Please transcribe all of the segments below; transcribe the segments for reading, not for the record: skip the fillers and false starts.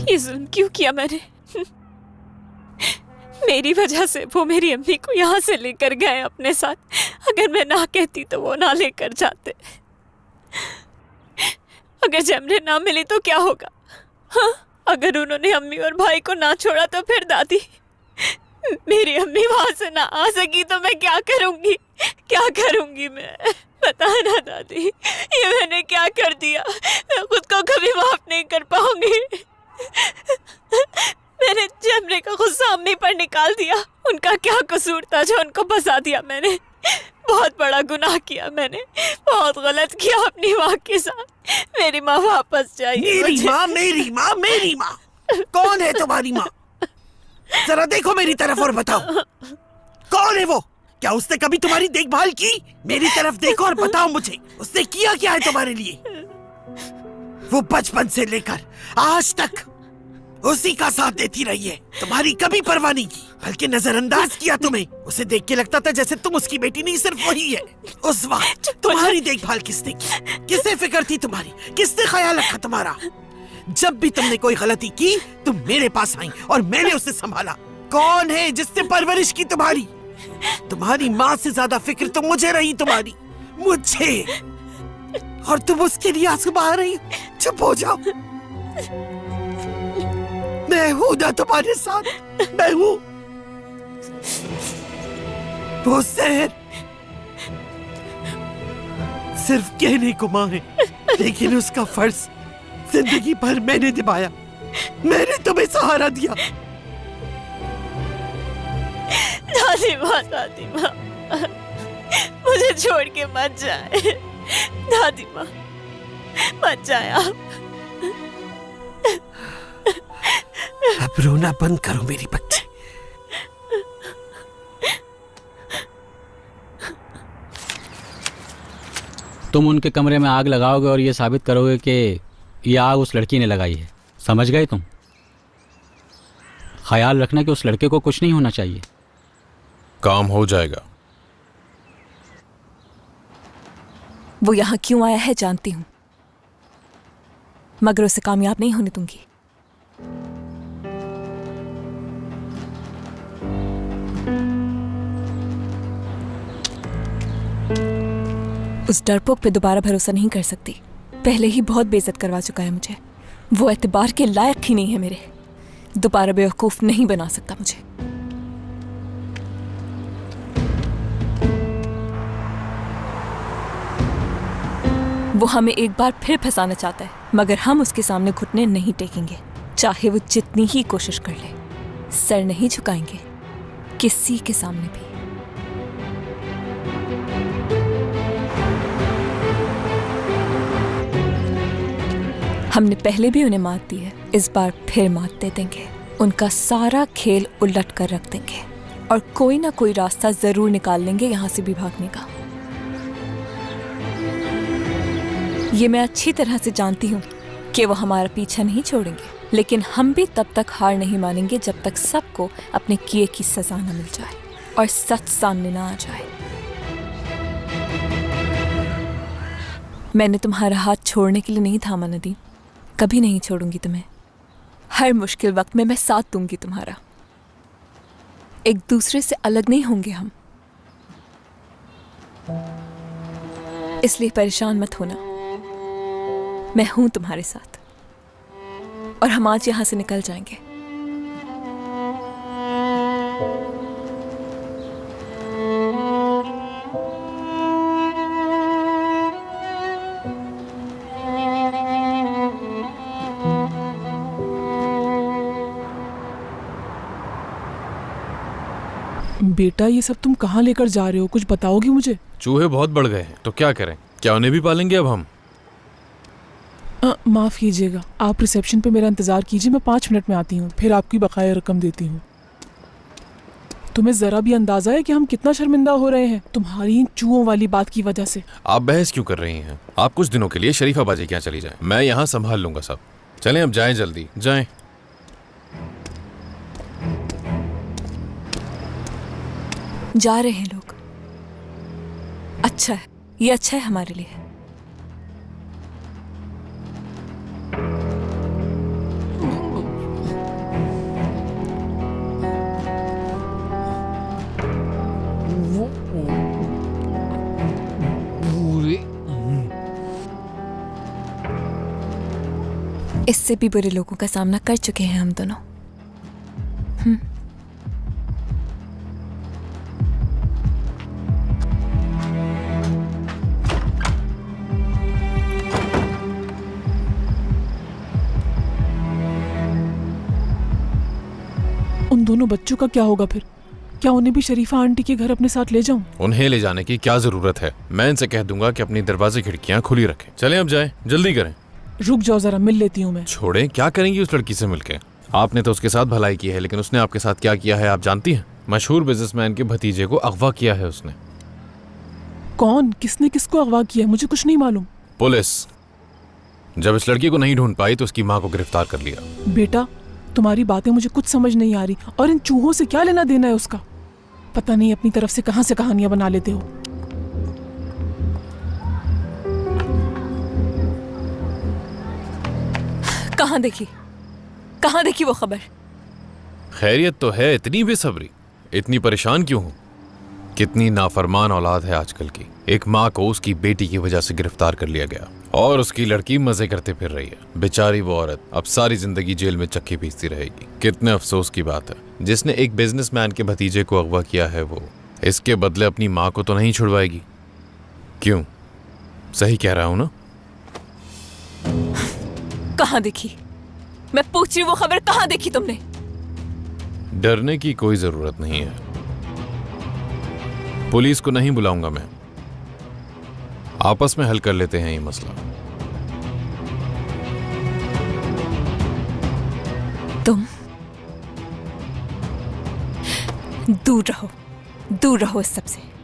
ये जुल्म क्यों किया मैंने? मेरी वजह से वो मेरी अम्मी को यहाँ से लेकर गए अपने साथ। अगर मैं ना कहती तो वो ना लेकर जाते। अगर जमरे ना मिली तो क्या होगा? हाँ, अगर उन्होंने अम्मी और भाई को ना छोड़ा तो फिर दादी, मेरी अम्मी वहां से ना आ सकी तो मैं क्या करूंगी? क्या करूंगी मैं? पता ना दादी, ये मैंने क्या कर दिया? मैं खुद को कभी माफ नहीं कर पाऊंगी। मैंने जमरे का गुस्सा अम्मी पर निकाल दिया। उनका क्या कसूर था जो उनको फंसा दिया मैंने? बहुत बड़ा गुनाह किया मैंने, बहुत गलत किया अपनी माँ के साथ। मेरी माँ वापस चाहिए। मेरी माँ कौन है तुम्हारी माँ? जरा देखो मेरी तरफ और बताओ, कौन है वो? क्या उसने कभी तुम्हारी देखभाल की? मेरी तरफ देखो और बताओ मुझे, उसने किया क्या है तुम्हारे लिए? वो बचपन से लेकर आज तक उसी का साथ देती रही है, तुम्हारी कभी परवाह नहीं की, बल्कि नजरअंदाज किया तुम्हें। उसे देख के लगता था जैसे तुम उसकी बेटी नहीं, सिर्फ वही है। उस वक्त तुम्हारी देखभाल किसने की? किससे फिक्र थी तुम्हारी? किसने ख्याल रखा तुम्हारा? जब भी तुमने कोई गलती की तुम मेरे पास आई और मैंने उसे संभाला। कौन है जिसने परवरिश की तुम्हारी? तुम्हारी माँ से ज्यादा फिक्र तो मुझे रही, तुम्हारी, मुझे। और तुम उसके लिए आंसू बहा रही हो? चुप हो जाओ। मैं हूं ना तुम्हारे साथ, मैं हूं। वो शहर सिर्फ कहने को माँ है, लेकिन उसका फर्ज जिंदगी भर मैंने निभाया। मैंने तुम्हें सहारा दिया। दादी माँ, मुझे छोड़ के मत जाए। दादी माँ, मत जाए आप। अब रोना बंद करो मेरी बच्ची। तुम उनके कमरे में आग लगाओगे और ये साबित करोगे कि ये आग उस लड़की ने लगाई है। समझ गए तुम? ख्याल रखना कि उस लड़के को कुछ नहीं होना चाहिए। काम हो जाएगा। वो यहाँ क्यों आया है जानती हूँ, मगर उसे कामयाब नहीं होने दूंगी। उस डरपोक पे दोबारा भरोसा नहीं कर सकती। पहले ही बहुत बेइज्जत करवा चुका है मुझे। वो एतबार के लायक ही नहीं है मेरे। दोबारा बेवकूफ नहीं बना सकता मुझे। वो हमें एक बार फिर फंसाना चाहता है, मगर हम उसके सामने घुटने नहीं टेकेंगे, चाहे वो जितनी ही कोशिश कर ले। सर नहीं झुकाएंगे किसी के सामने भी। हमने पहले भी उन्हें मात दी है, इस बार फिर मात दे देंगे। उनका सारा खेल उलट कर रख देंगे और कोई ना कोई रास्ता जरूर निकाल लेंगे यहाँ से भी भागने का। ये मैं अच्छी तरह से जानती हूँ कि वो हमारा पीछा नहीं छोड़ेंगे, लेकिन हम भी तब तक हार नहीं मानेंगे जब तक सबको अपने किए की सजा न मिल जाए और सच सामने ना आ जाए। मैंने तुम्हारा हाथ छोड़ने के लिए नहीं थामा नदीम, कभी नहीं छोड़ूंगी तुम्हें। हर मुश्किल वक्त में मैं साथ दूंगी तुम्हारा। एक दूसरे से अलग नहीं होंगे हम, इसलिए परेशान मत होना। मैं हूं तुम्हारे साथ और हम आज यहां से निकल जाएंगे। बेटा, ये सब तुम कहाँ लेकर जा रहे हो? कुछ बताओगे मुझे? चूहे बहुत बढ़ गए हैं तो क्या करें? क्या उन्हें भी पालेंगे अब हम? माफ़ कीजिएगा, आप रिसेप्शन पे मेरा इंतज़ार कीजिए, मैं 5 मिनट में आती हूँ, फिर आपकी बकाया रकम देती हूँ। तुम्हें ज़रा भी अंदाज़ा है कि हम कितना शर्मिंदा हो रहे हैं तुम्हारी इन चूहों वाली बात की वजह से? आप बहस क्यों कर रही हैं? आप कुछ दिनों के लिए शरीफाबाजी क्या चली जाए, मैं यहाँ संभाल लूंगा सब। चलें अब जाएं, जल्दी जाएं। जा रहे हैं लोग। अच्छा है, ये अच्छा है हमारे लिए। इससे भी बुरे लोगों का सामना कर चुके हैं हम दोनों। उन दोनों बच्चों का क्या होगा फिर? क्या उन्हें भी शरीफा आंटी के घर अपने साथ ले जाऊं? उन्हें ले जाने की क्या जरूरत है? मैं इनसे कह दूंगा कि अपनी दरवाजे खिड़कियां खुली रखें। चलें अब जाएं, जल्दी करें। रुक जाओ जरा, मिल लेती हूँ मैं। छोड़ें, क्या करेंगी उस लड़की से मिलके? आपने तो उसके साथ भलाई की है, लेकिन उसने आपके साथ क्या किया है आप जानती हैं? मशहूर बिजनेसमैन के भतीजे को अगवा किया है उसने। कौन? किसने किसको अगवा किया? मुझे कुछ नहीं मालूम। पुलिस जब इस लड़की को नहीं ढूंढ पाई तो उसकी माँ को गिरफ्तार कर लिया। बेटा, तुम्हारी बातें मुझे कुछ समझ नहीं आ रही। और इन चूहों से क्या लेना देना है उसका? पता नहीं अपनी तरफ से कहां कहानियां बना लेते हो। कहाँ देखी वो खबर? खैरियत तो है, इतनी बेसब्री, इतनी परेशान क्यों हो? कितनी नाफरमान औलाद है आजकल की। एक माँ को उसकी बेटी की वजह से गिरफ्तार कर लिया गया और उसकी लड़की मजे करते फिर रही है। बेचारी वो औरत अब सारी जिंदगी जेल में चक्की पीसती रहेगी। कितने अफसोस की बात है, जिसने एक बिजनेसमैन के भतीजे को अगवा किया है वो इसके बदले अपनी माँ को तो नहीं छुड़वाएगी। क्यों? सही कह रहा हूं ना? कहाँ देखी? मैं पूछ रही हूँ, वो खबर कहाँ देखी तुमने? डरने की कोई जरूरत नहीं है। पुलिस को नहीं बुलाऊंगा मैं, आपस में हल कर लेते हैं ये मसला। तुम दूर रहो इस सबसे।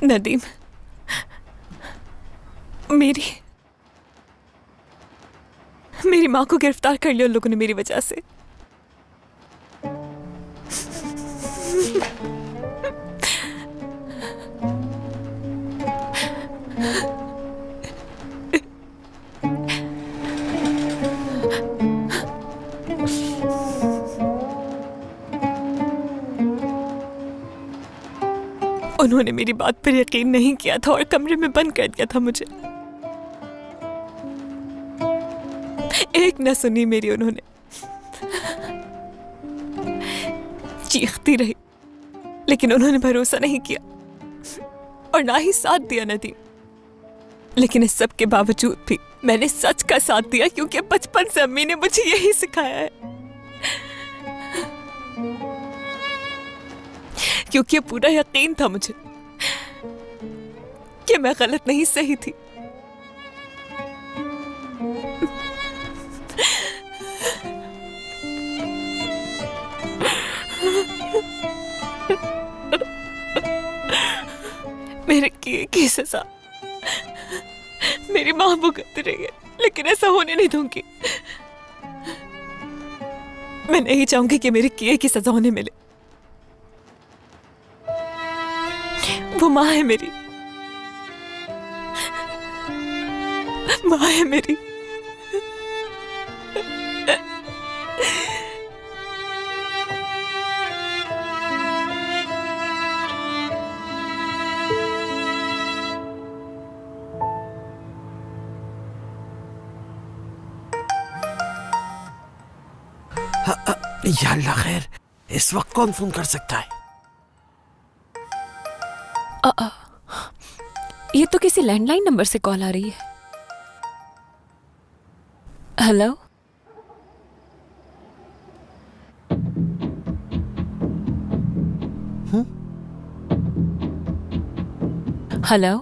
नदीम, मेरी माँ को गिरफ्तार कर लिया उन लोगों ने मेरी वजह से। उन्होंने मेरी बात पर यकीन नहीं किया था और कमरे में बंद कर दिया था मुझे। एक न सुनी मेरी उन्होंने, चीखती रही, लेकिन उन्होंने भरोसा नहीं किया और ना ही साथ दिया नदीम। लेकिन इस सब के बावजूद भी मैंने सच का साथ दिया, क्योंकि बचपन से अम्मी ने मुझे यही सिखाया है। क्योंकि पूरा यकीन था मुझे कि मैं गलत नहीं सही थी। मेरे किए की सजा मेरी मां भुगत रही है, लेकिन ऐसा होने नहीं दूंगी। मैं नहीं चाहूंगी कि मेरे किए की सजा उन्हें मिले। वो माँ है मेरी, माँ है मेरी। या अल्लाह खैर, इस वक्त कौन फोन कर सकता है? ये तो किसी लैंडलाइन नंबर से कॉल आ रही है। हेलो, हेलो,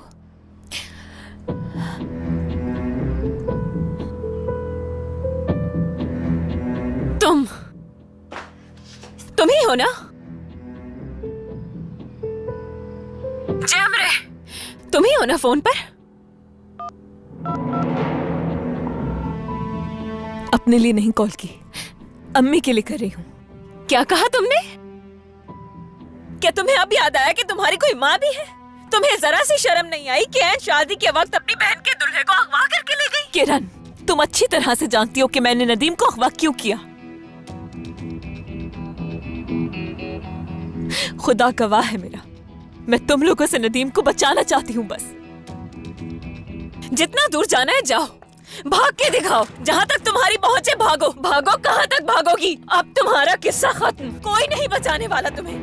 तुम ही हो ना? जैमरे, तुम ही हो ना फोन पर? अपने लिए नहीं कॉल की, अम्मी के लिए कर रही हूं। क्या कहा तुमने? क्या तुम्हें अब याद आया कि तुम्हारी कोई माँ भी है? तुम्हें जरा सी शर्म नहीं आई कि ऐन शादी के वक्त अपनी बहन के दूल्हे को अगवा किरण, तुम अच्छी तरह से जानती हो कि मैंने नदीम को अगवा क्यों किया। खुदा गवाह है मेरा, मैं तुम लोगों से नदीम को बचाना चाहती हूँ बस। जितना दूर जाना है जाओ, भाग के दिखाओ, जहाँ तक तुम्हारी पहुँच है भागो। भागो, कहाँ तक भागोगी? अब तुम्हारा किस्सा खत्म, कोई नहीं बचाने वाला तुम्हें।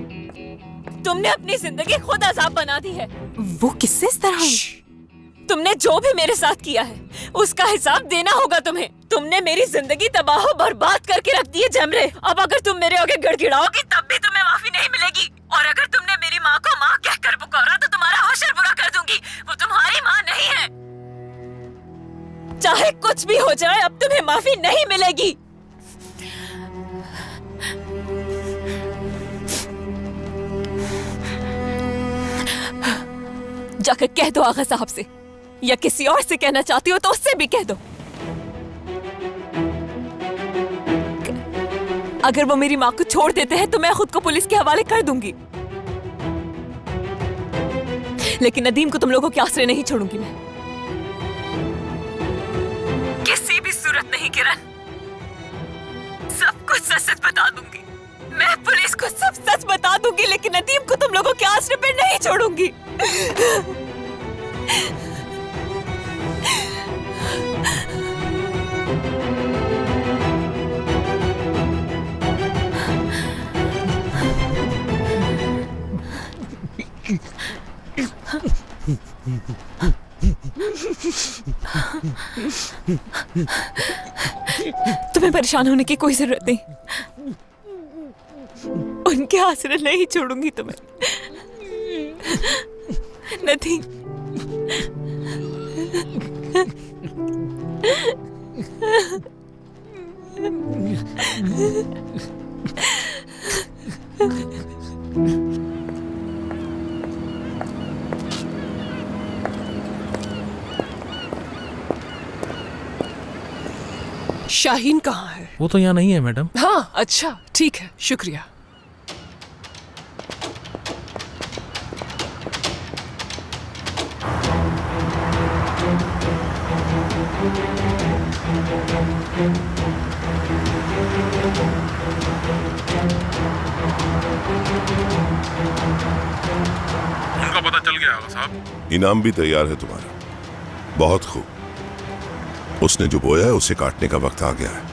तुमने अपनी जिंदगी खुद अजाब बना दी है। वो किससे इस तरह? तुमने जो भी मेरे साथ किया है उसका हिसाब देना होगा तुम्हें। तुमने मेरी जिंदगी तबाह बर्बाद करके रख दी है जमरे। अब अगर तुम मेरे आगे गिड़गिड़ाओगी तब भी तुम्हें माफी नहीं मिलेगी। और अगर तुमने मेरी माँ को माँ कहकर पुकारा तो तुम्हारा हौशर बुरा कर दूंगी। वो तुम्हारी माँ नहीं है। चाहे कुछ भी हो जाए, अब तुम्हें माफी नहीं मिलेगी। जाकर कह दो आगा साहब से, या किसी और से कहना चाहती हो तो उससे भी कह दो। अगर वो मेरी माँ को छोड़ देते हैं तो मैं खुद को पुलिस के हवाले कर दूंगी, लेकिन नदीम को तुम लोगों के आसरे नहीं छोड़ूंगी मैं, किसी भी सूरत नहीं। किरण, सब कुछ सच सच बता दूंगी मैं, पुलिस को सब सच बता दूंगी, लेकिन नदीम को तुम लोगों के आसरे पे नहीं छोड़ूंगी। तुम्हें परेशान होने की कोई जरूरत नहीं, उनके आसरे नहीं छोड़ूंगी तुम्हें। नदीम, शाहीन कहाँ है? वो तो यहाँ नहीं है मैडम। हाँ, अच्छा, ठीक है, शुक्रिया। उनका पता चल गया आगा साहब। इनाम भी तैयार है तुम्हारा। बहुत खूब, उसने जो बोया है उसे काटने का वक्त आ गया है।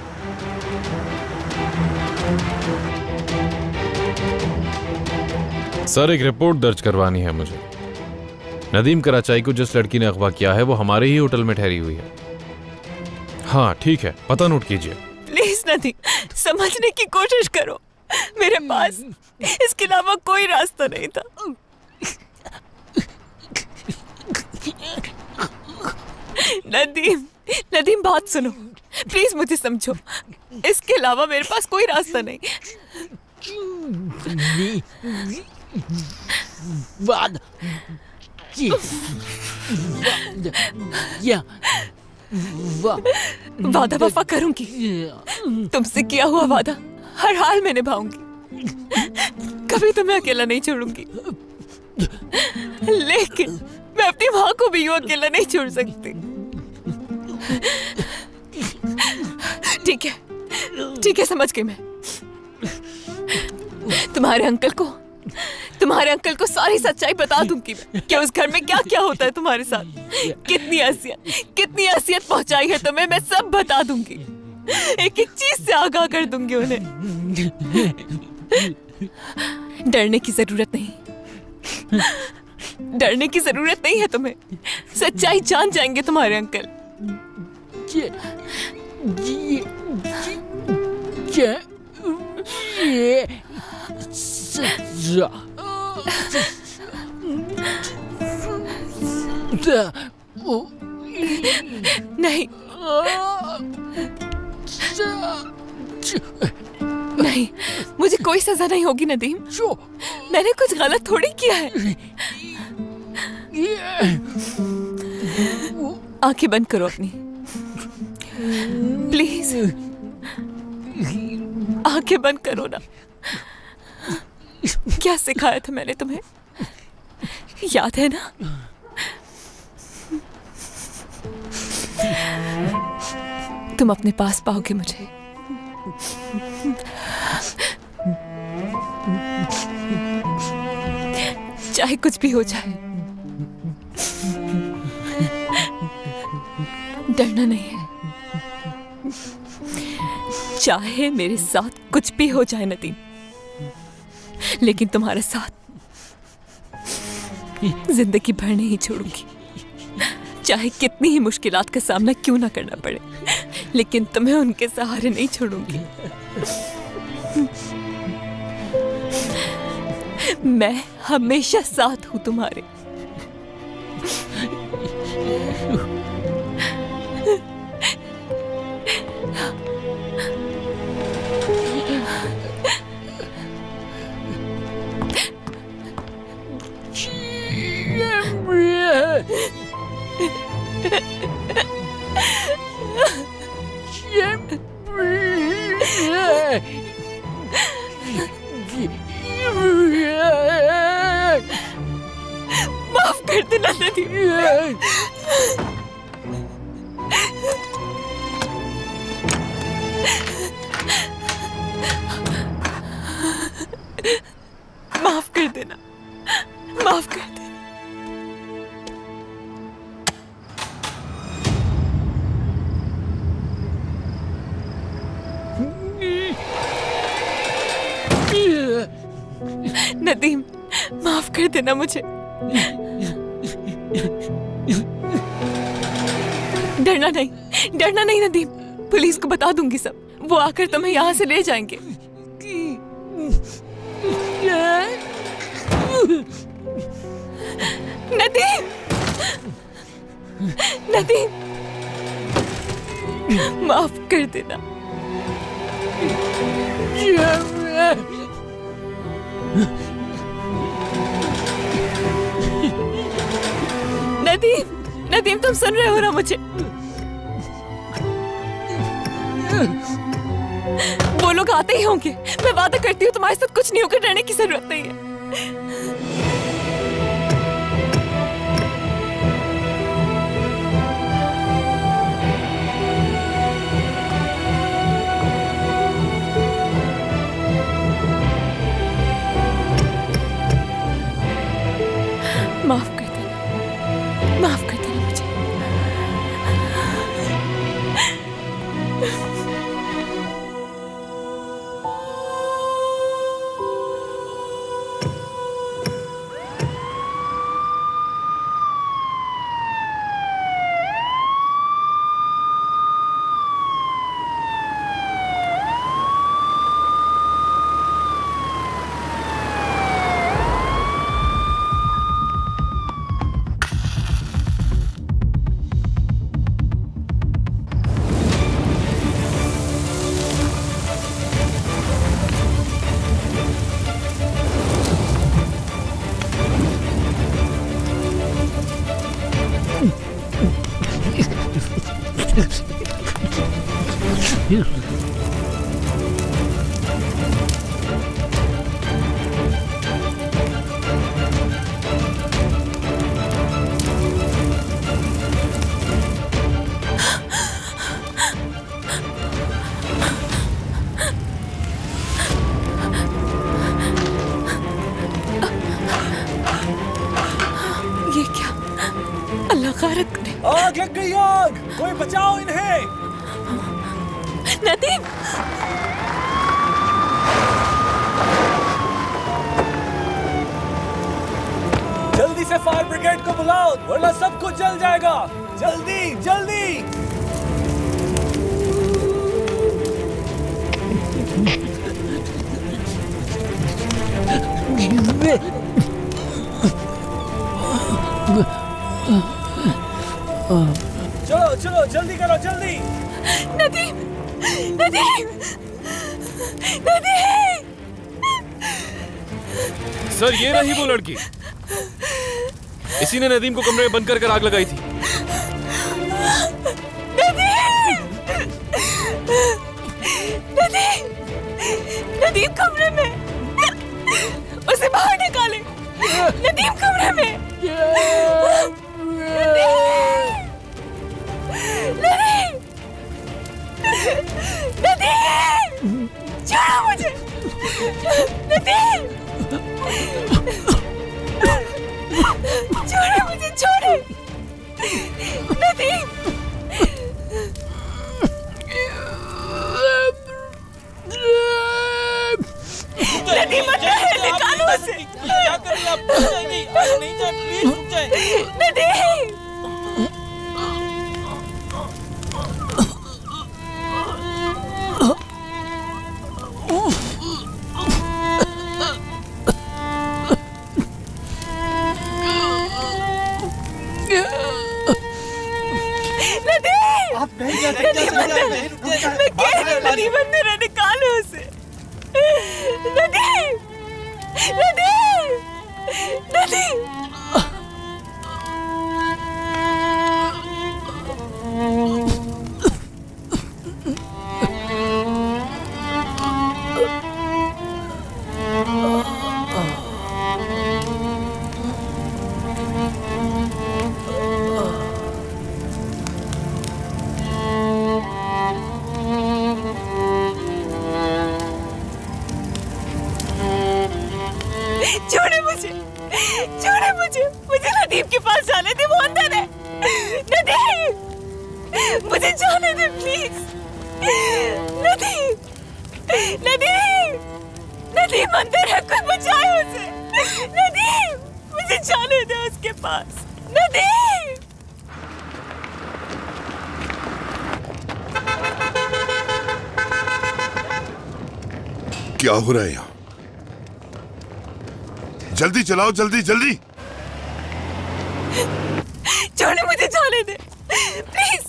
सर, एक रिपोर्ट दर्ज करवानी है मुझे। नदीम कराचाई को जिस लड़की ने अगवा किया है वो हमारे ही होटल में ठहरी हुई है। हाँ ठीक है, पता नोट कीजिए। प्लीज नदीम, समझने की कोशिश करो, मेरे पास इसके अलावा कोई रास्ता नहीं था। नदीम, नदीम बात सुनो, प्लीज मुझे समझो, इसके अलावा मेरे पास कोई रास्ता नहीं। वादा वफा करूंगी, तुमसे किया हुआ वादा हर हाल में निभाऊंगी, कभी तुम्हें अकेला नहीं छोड़ूंगी। लेकिन मैं अपनी माँ को भी यूं अकेला नहीं छोड़ सकती। ठीक है, ठीक है, समझ गई मैं। तुम्हारे अंकल को सारी सच्चाई बता दूंगी मैं कि उस घर में क्या क्या होता है तुम्हारे साथ, कितनी असियत पहुंचाई है तुम्हें, मैं सब बता दूंगी, एक एक चीज से आगाह कर दूंगी उन्हें। डरने की जरूरत नहीं है तुम्हें, सच्चाई जान जाएंगे तुम्हारे अंकल। नहीं, मुझे कोई सजा नहीं होगी नदीम, मैंने कुछ गलत थोड़ी किया है। आंखें बंद करो अपनी, प्लीज आंखें बंद करो ना। क्या सिखाया था मैंने तुम्हें, याद है ना? तुम अपने पास पाओगे मुझे। चाहे कुछ भी हो जाए, डरना नहीं है। चाहे मेरे साथ कुछ भी हो जाए नदीम, लेकिन तुम्हारे साथ जिंदगी भर नहीं छोड़ूंगी। चाहे कितनी ही मुश्किलात का सामना क्यों ना करना पड़े, लेकिन तुम्हें उनके सहारे नहीं छोड़ूंगी। मैं हमेशा साथ हूं तुम्हारे। माफ कर देना नदीम। माफ कर देना, माफ कर देना। नदीम, माफ कर देना मुझे। डरना नहीं, डरना नहीं नदीम। पुलिस को बता दूंगी सब, वो आकर तुम्हें यहाँ से ले जाएंगे। नदीम, नदीम, माफ कर देना। नदीम, नदीम, तुम सुन रहे हो ना मुझे? वो लोग आते ही होंगे। मैं वादा करती हूँ तुम्हारे साथ कुछ नहीं होकर, डरने की जरूरत नहीं है। माफ कर देना, माफ कर देना मुझे। ये क्या? अल्लाह गारत करे। आग लग गई, आग! कोई बचाओ इन्हें! नदीम, जल्दी से फायर ब्रिगेड को बुलाओ, वरना सब कुछ जल जाएगा। जल्दी, जल्दी! चलो चलो, जल्दी करो, जल्दी! नदीम, नदीम, नदीम! सर, ये रही वो लड़की। इसी ने नदीम को कमरे में बंद कर आग लगाई थी। नदीम! नदीम! नदीम कमरे में! उसे बाहर निकाले! नदीम कमरे में! नदीम! नदीम! छोड़े मुझे, छोड़े! नदीम! नदीम मत रहे, निकालो उसे! क्या कर रही हैं आप? नहीं जाए, प्लीज रुक जाए। नदीम! आप नहीं जा सकते, मैं कह रही हूँ नदीम अंदर है, निकालो उसे! नदीम! नदीम! नदीम! छोड़े मुझे, छोड़े मुझे, मुझे नदीम के पास जाने दे, वो अंदर है। नदीम, मुझे जाने दे प्लीज। नदीम, नदीम, नदीम अंदर है, कोई बचाए उसे। नदीम, मुझे जाने दे उसके पास। नदीम! क्या हो रहा है यहाँ? जल्दी चलाओ, जल्दी जल्दी। छोड़े, मुझे जाने दे प्लीज,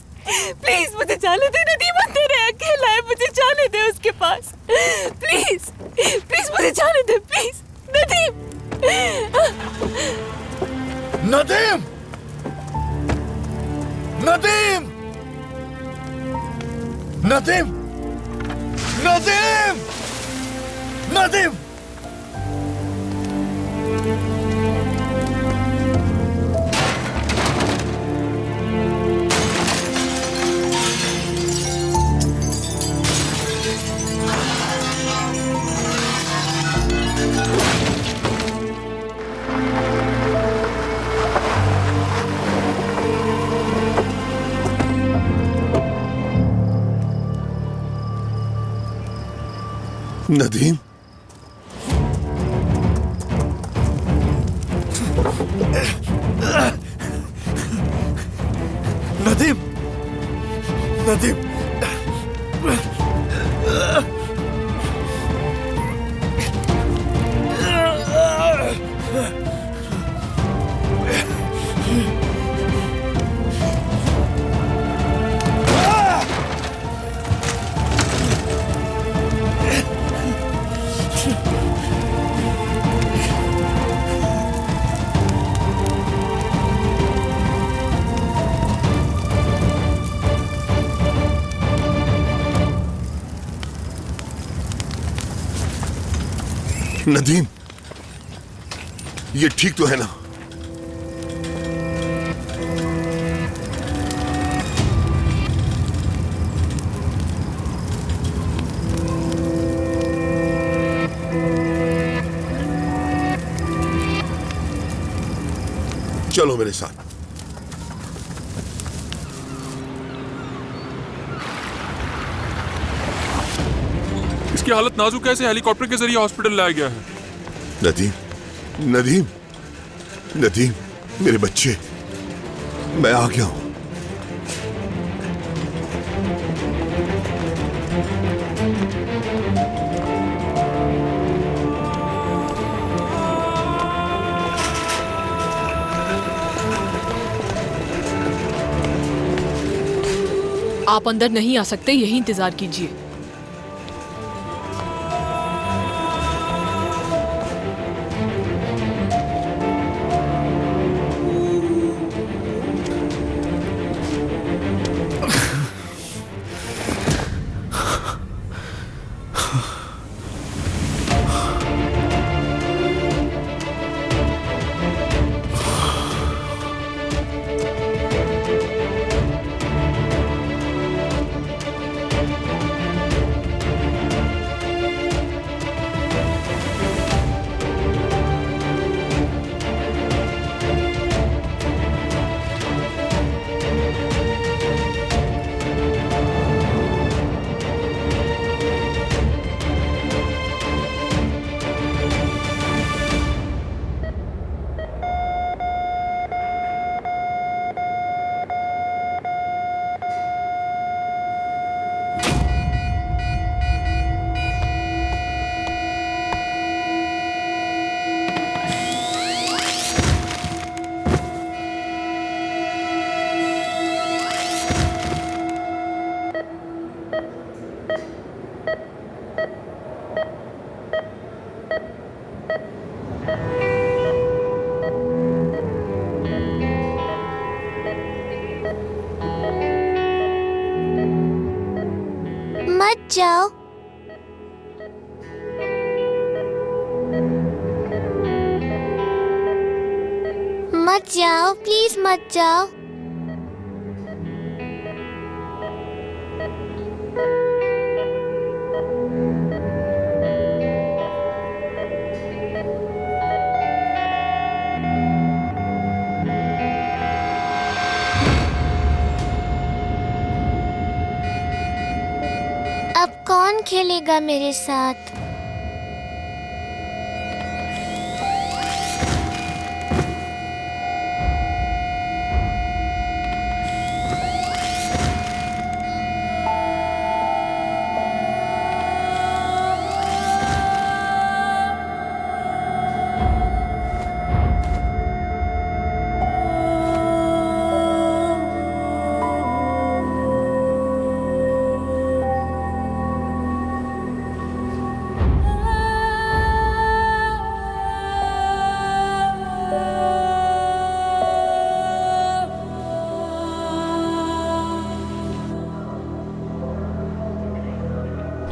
प्लीज मुझे जाने दे। नदीम अंदर है, अकेला है, मुझे जाने दे उसके पास प्लीज, प्लीज मुझे जाने दे प्लीज। नदीम! नदीम! नदीम! नदीम! नदीम! नदीम! नदीम, नदीम! नदीम! नदीम, ये ठीक तो है ना? चलो मेरे साथ। इसकी हालत नाजुक है, इसे हेलीकॉप्टर के जरिए हॉस्पिटल लाया गया है। नदीम, नदीम, नदीम, मेरे बच्चे, मैं आ गया हूं। आप अंदर नहीं आ सकते, यही इंतजार कीजिए। जाओ। मत जाओ, प्लीज मत जाओ। अब कौन खेलेगा मेरे साथ?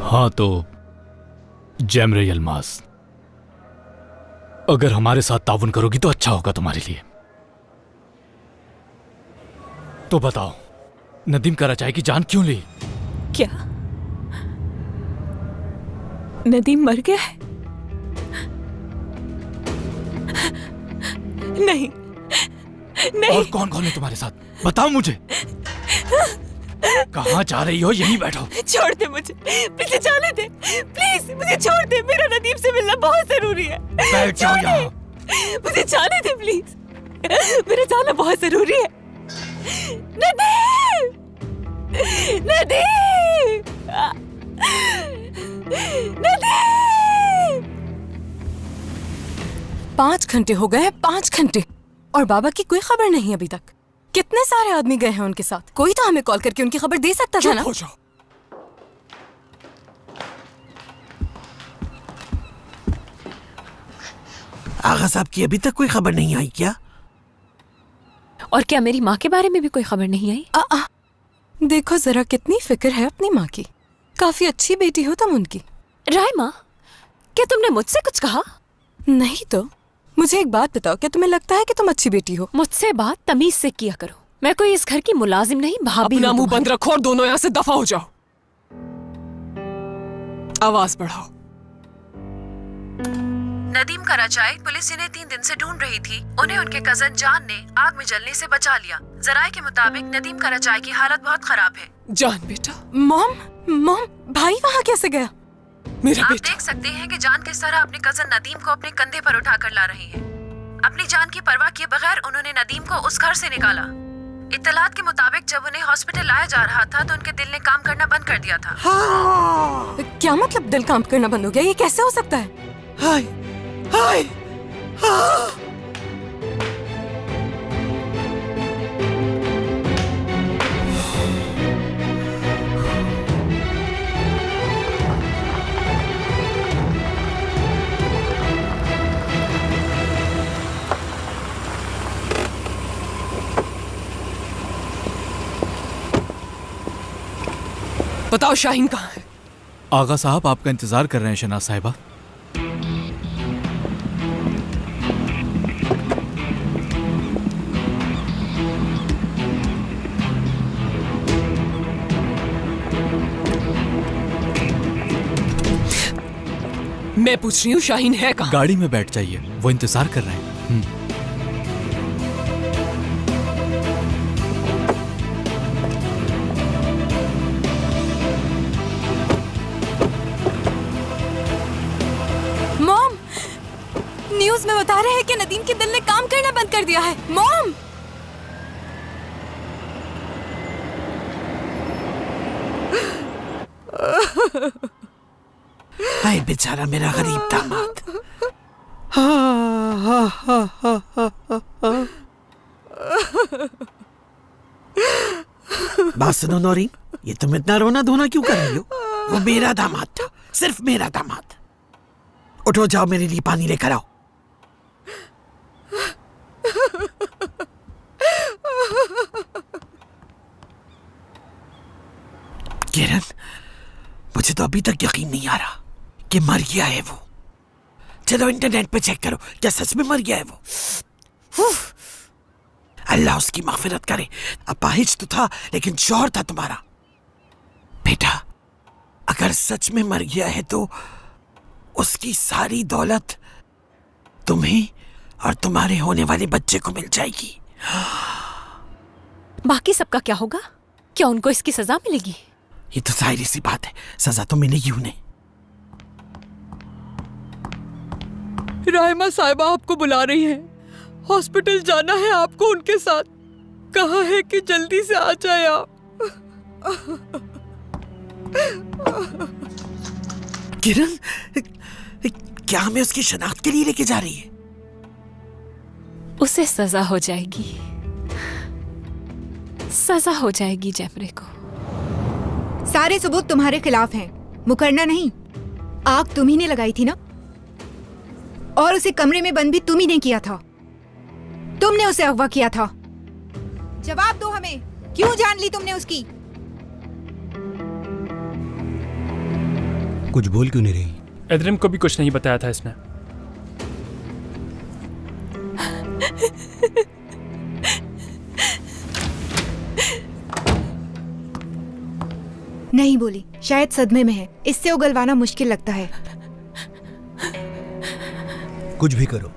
हाँ तो जैमरे यलमास, अगर हमारे साथ ताउन करोगी तो अच्छा होगा तुम्हारे लिए। तो बताओ, नदीम कराचाई की जान क्यों ली? क्या नदीम मर गया है? नहीं नहीं। और कौन कौन है तुम्हारे साथ? बताओ मुझे। कहाँ जा रही हो? यहीं बैठो। छोड़ दे मुझे, मुझे जाने दे, प्लीज मुझे छोड़ दे। मेरा नदीम से मिलना बहुत जरूरी है। बैठ जाओ यहाँ। मुझे जाने दे प्लीज, मेरा जाना बहुत जरूरी है। नदीम, नदीम, नदीम। 5 घंटे हो गए हैं, 5 घंटे, और बाबा की कोई खबर नहीं अभी तक। कितने सारे आदमी गए हैं उनके साथ, कोई तो हमें कॉल करके उनकी खबर दे सकता था ना। हो जाओ। आगा साहब की अभी तक कोई खबर नहीं आई क्या? और क्या मेरी माँ के बारे में भी कोई खबर नहीं आई? देखो जरा कितनी फिक्र है अपनी माँ की। काफी अच्छी बेटी हो तुम उनकी। रायमा, क्या तुमने मुझसे कुछ कहा? नहीं तो मुझे एक बात बताओ, क्या तुम्हें लगता है कि तुम अच्छी बेटी हो? मुझसे बात तमीज से किया करो। मैं कोई इस घर की मुलाजिम नहीं, भाभी अपना हूँ मुंह तुम्हारी। बंद रखो और दोनों यहाँ से दफा हो जाओ। आवाज बढ़ाओ। नदीम कराचाई पुलिस इन्हें 3 दिन से ढूंढ रही थी। उन्हें उनके कजन जान ने आग में जलने से बचा लिया। जराये के मुताबिक नदीम कराचाई की हालत बहुत खराब है। जान बेटा। मॉम, भाई वहाँ कैसे गया? मेरा आप बेटा। देख सकते हैं कि जान किस तरह अपने कजन नदीम को अपने कंधे पर उठाकर ला रही है। अपनी जान की परवाह किए बगैर उन्होंने नदीम को उस घर से निकाला। इत्तलात के मुताबिक जब उन्हें हॉस्पिटल लाया जा रहा था तो उनके दिल ने काम करना बंद कर दिया था। क्या मतलब दिल काम करना बंद हो गया? ये कैसे हो सकता है? हाय हाय हाँ। बताओ शाहीन कहाँ है? आगा साहब आपका इंतजार कर रहे हैं शनाज साहिबा। मैं पूछ रही हूँ शाहीन है कहाँ? गाड़ी में बैठ जाइए, वो इंतजार कर रहे हैं। मॉम, न्यूज़ में बता रहे हैं कि नदीम के दिल ने काम करना बंद कर दिया है। मॉम, हाय बेचारा मेरा गरीब दामाद। बात सुनो नौरीन, ये तुम इतना रोना धोना क्यों कर रही हो? वो मेरा दामाद था, सिर्फ मेरा दामाद। उठो, जाओ मेरे लिए पानी लेकर आओ। किरण, मुझे मुझे तो अभी तक यकीन नहीं आ रहा कि मर गया है वो। चलो इंटरनेट पे चेक करो, क्या सच में मर गया है वो? उफ, अल्लाह उसकी मगफिरत करे। अपाहिज तो था लेकिन शौहर था तुम्हारा। बेटा, अगर सच में मर गया है तो उसकी सारी दौलत तुम्हें और तुम्हारे होने वाले बच्चे को मिल जाएगी। बाकी सबका क्या होगा? क्या उनको इसकी सजा मिलेगी? ये तो जाहिर सी बात है, सजा तो मिलेगी उन्हें। राहिमा साहिबा आपको बुला रही हैं। हॉस्पिटल जाना है आपको उनके साथ। कहा है कि जल्दी से आ जाए आप। किरण, क्या हमें उसकी शनाख्त के लिए लेके जा रही है? उसे सजा हो जाएगी, सजा हो जाएगी जैमरे को। सारे सबूत तुम्हारे खिलाफ हैं, मुकरना नहीं। आग तुम ही ने लगाई थी ना, और उसे कमरे में बंद भी तुम ही ने किया था। तुमने उसे अगवा किया था। जवाब दो हमें, क्यों जान ली तुमने उसकी? कुछ बोल क्यों नहीं रही? एड्रिम को भी कुछ नहीं बताया था इसने। नहीं बोली, शायद सदमे में है। इससे उगलवाना मुश्किल लगता है। कुछ भी करो,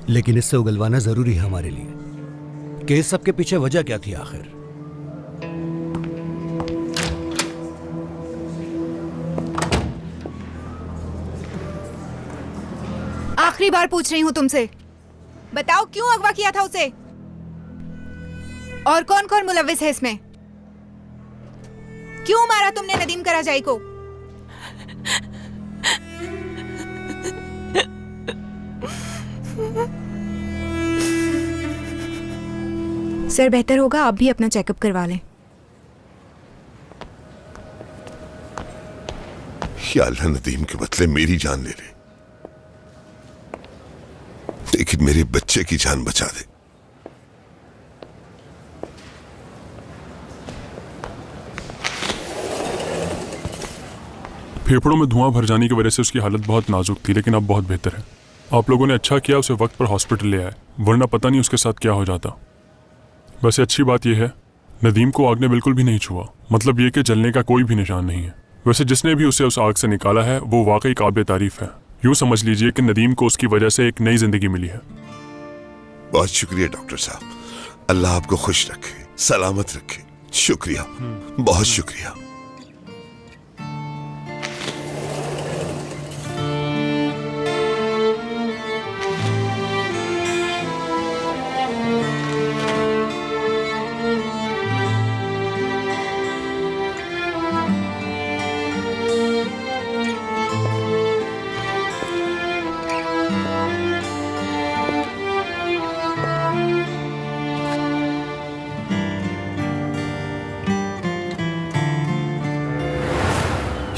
लेकिन इससे उगलवाना जरूरी है हमारे लिए। केस सबके पीछे वजह क्या थी आखिर? आखिरी बार पूछ रही हूँ तुमसे, बताओ क्यों अगवा किया था उसे? और कौन कौन मुलव्विस है इसमें? क्यों मारा तुमने नदीम कराजाई को? सर, बेहतर होगा आप भी अपना चेकअप करवा लें। या अल्लाह, नदीम के बदले मेरी जान ले ले, लेकिन मेरे बच्चे की जान बचा दे। फेफड़ों में धुआं भर जाने की वजह से उसकी हालत बहुत नाजुक थी, लेकिन अब बहुत बेहतर है। आप लोगों ने अच्छा किया उसे वक्त पर हॉस्पिटल ले आए, वरना पता नहीं उसके साथ क्या हो जाता। वैसे अच्छी बात यह है, नदीम को आग ने बिल्कुल भी नहीं छुआ। मतलब ये कि जलने का कोई भी निशान नहीं है। वैसे जिसने भी उसे उस आग से निकाला है वो वाकई काबिल तारीफ है। यूँ समझ लीजिए कि नदीम को उसकी वजह से एक नई जिंदगी मिली है। बहुत शुक्रिया डॉक्टर साहब, अल्लाह आपको खुश रखे, सलामत रखे। शुक्रिया, बहुत शुक्रिया।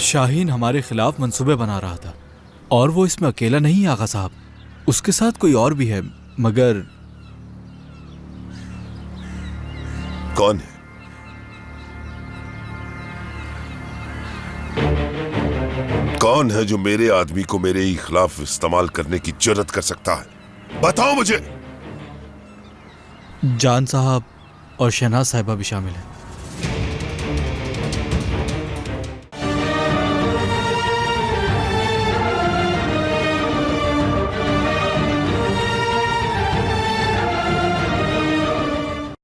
शाहीन हमारे खिलाफ मंसूबे बना रहा था, और वो इसमें अकेला नहीं आगा साहब, उसके साथ कोई और भी है। मगर कौन है? कौन है जो मेरे आदमी को मेरे ही खिलाफ इस्तेमाल करने की जुर्रत कर सकता है? बताओ मुझे। जान साहब और शहनाज साहिबा भी शामिल हैं।